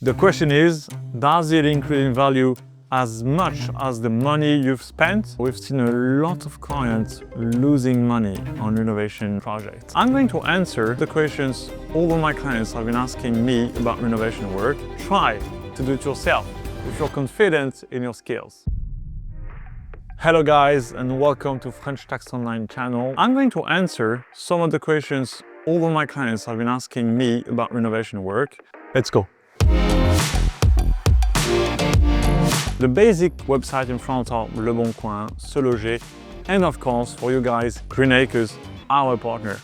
The question is, does it increase in value as much as the money you've spent? We've seen a lot of clients losing money on renovation projects. I'm going to answer the questions all of my clients have been asking me about renovation work. Try to do it yourself if you're confident in your skills. Hello guys, and welcome to French Tax Online channel. I'm going to answer some of the questions all of my clients have been asking me about renovation work. Let's go. The basic website in France are Le Bon Coin, Se Loger, and of course, for you guys, Green Acres, our partner.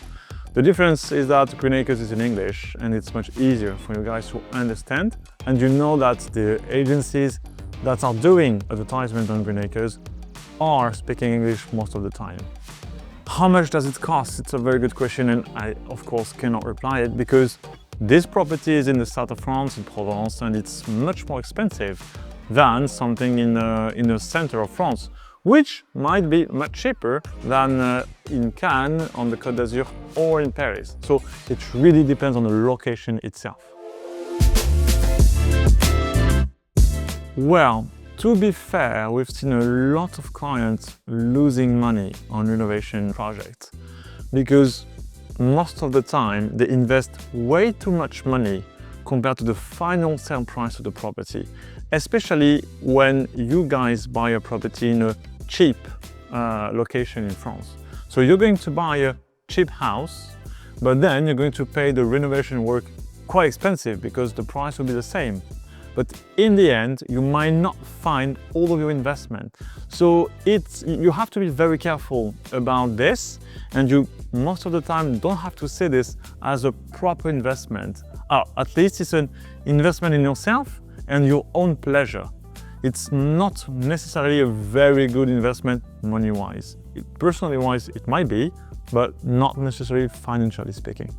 The difference is that Green Acres is in English and it's much easier for you guys to understand. And you know that the agencies that are doing advertisement on Green Acres are speaking English most of the time. How much does it cost? It's a very good question, and I, of course, cannot reply it because this property is in the south of France, in Provence, and it's much more expensive than something in the center of France, which might be much cheaper than in Cannes, on the Côte d'Azur, or in Paris. So it really depends on the location itself. Well, to be fair, we've seen a lot of clients losing money on renovation projects because most of the time they invest way too much money compared to the final sale price of the property, especially when you guys buy a property in a cheap location in France. So you're going to buy a cheap house, but then you're going to pay the renovation work quite expensive because the price will be the same. But in the end, you might not find all of your investment. So you have to be very careful about this, and you most of the time don't have to see this as a proper investment. At least it's an investment in yourself and your own pleasure. It's not necessarily a very good investment money-wise. Personally wise, it might be, but not necessarily financially speaking.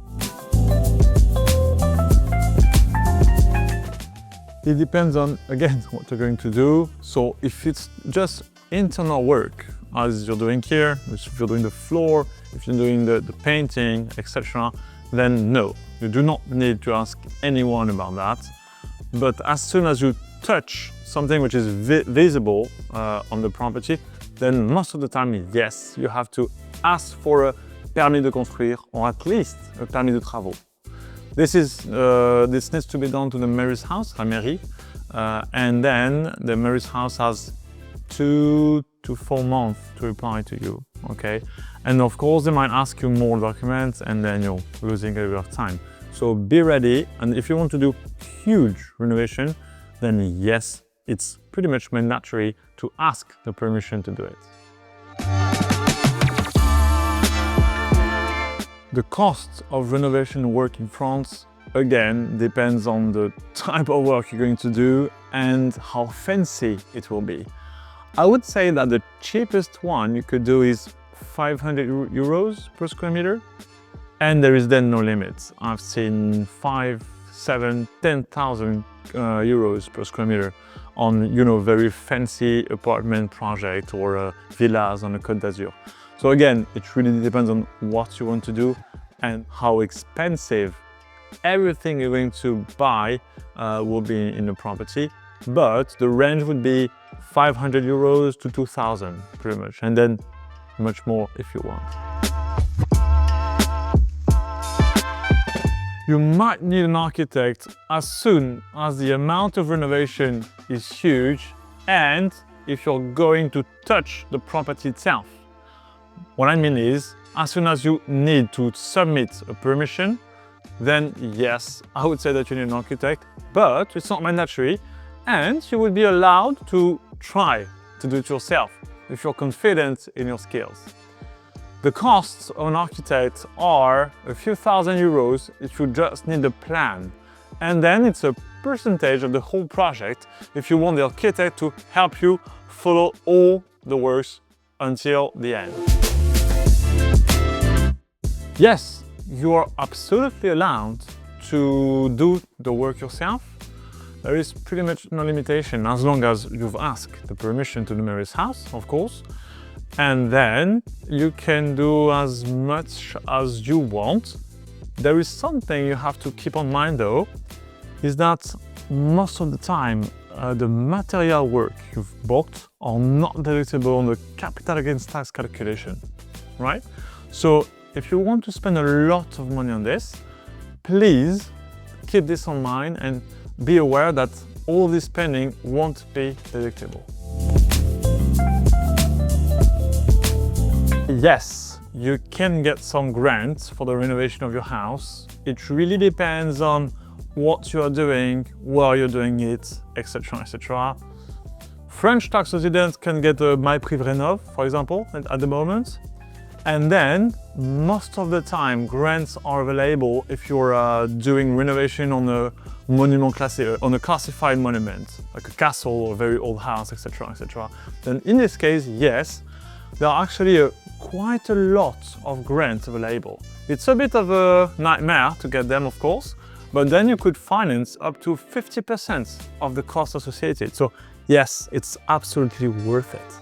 It depends on, again, what you're going to do. So if it's just internal work, as you're doing here, if you're doing the floor, if you're doing the painting, etc., then no, you do not need to ask anyone about that. But as soon as you touch something which is visible on the property, then most of the time, yes, you have to ask for a permis de construire, or at least a permis de travaux. This needs to be done to the mayor's house, la mairie, and then the mayor's house has 2 to 4 months to reply to you, okay? And of course, they might ask you more documents, and then you're losing a bit of time. So be ready, and if you want to do huge renovation, then yes, it's pretty much mandatory to ask the permission to do it. The cost of renovation work in France, again, depends on the type of work you're going to do and how fancy it will be. I would say that the cheapest one you could do is 500 euros per square meter, and there is then no limit. I've seen 5, 7, 10,000 euros per square meter on, very fancy apartment project or villas on the Côte d'Azur. So again, it really depends on what you want to do and how expensive everything you're going to buy will be in the property. But the range would be 500 euros to 2,000 pretty much, and then much more if you want. You might need an architect as soon as the amount of renovation is huge and if you're going to touch the property itself. What I mean is, as soon as you need to submit a permission, then yes, I would say that you need an architect, but it's not mandatory, and you will be allowed to try to do it yourself if you're confident in your skills. The costs of an architect are a few thousand euros if you just need a plan, and then it's a percentage of the whole project if you want the architect to help you follow all the works until the end. Yes, you are absolutely allowed to do the work yourself. There is pretty much no limitation as long as you've asked the permission to the mayor's house, of course. And then you can do as much as you want. There is something you have to keep in mind though, is that most of the time, the material work you've bought are not deductible on the capital gains tax calculation, right? So if you want to spend a lot of money on this, please keep this in mind and be aware that all this spending won't be deductible. Yes, you can get some grants for the renovation of your house. It really depends on what you are doing, where you're doing it, etc., etc. French tax residents can get a MaPrimeRénov', for example, at the moment. And then, most of the time, grants are available if you're doing renovation on a on a classified monument, like a castle or a very old house, etc., etc. Then in this case, yes, there are actually quite a lot of grants available. It's a bit of a nightmare to get them, of course, but then you could finance up to 50% of the cost associated. So yes, it's absolutely worth it.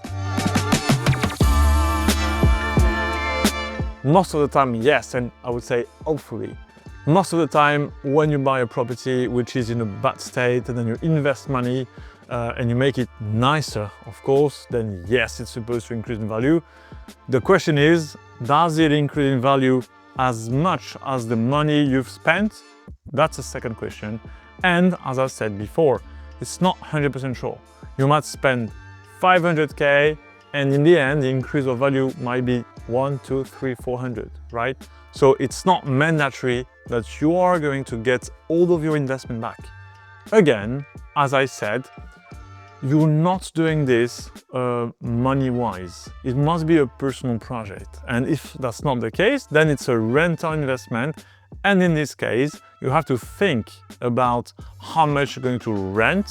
Most of the time, yes, and I would say hopefully. Most of the time, when you buy a property which is in a bad state and then you invest money and you make it nicer, of course, then yes, it's supposed to increase in value. The question is, does it increase in value as much as the money you've spent? That's the second question. And as I said before, it's not 100% sure. You might spend 500K and in the end, the increase of value might be 1, 2, 3, 400, right? So it's not mandatory that you are going to get all of your investment back. Again, as I said, you're not doing this money-wise. It must be a personal project. And if that's not the case, then it's a rental investment. And in this case, you have to think about how much you're going to rent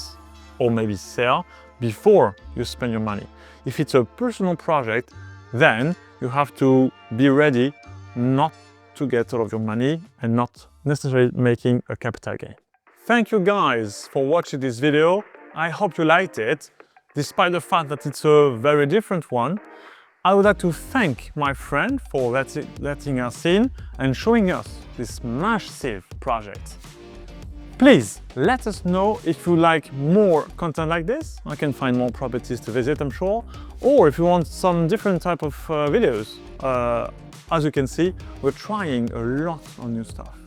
or maybe sell before you spend your money. If it's a personal project, then you have to be ready not to get all of your money and not necessarily making a capital gain. Thank you guys for watching this video. I hope you liked it, despite the fact that it's a very different one. I would like to thank my friend for letting us in and showing us this massive project. Please let us know if you like more content like this. I can find more properties to visit, I'm sure. Or if you want some different type of videos. As you can see, we're trying a lot of new stuff.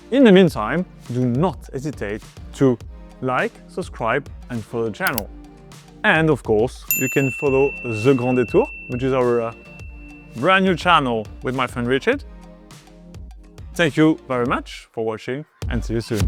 In the meantime, do not hesitate to like, subscribe and follow the channel. And of course, you can follow The Grand Détour, which is our brand new channel with my friend Richard. Thank you very much for watching and see you soon.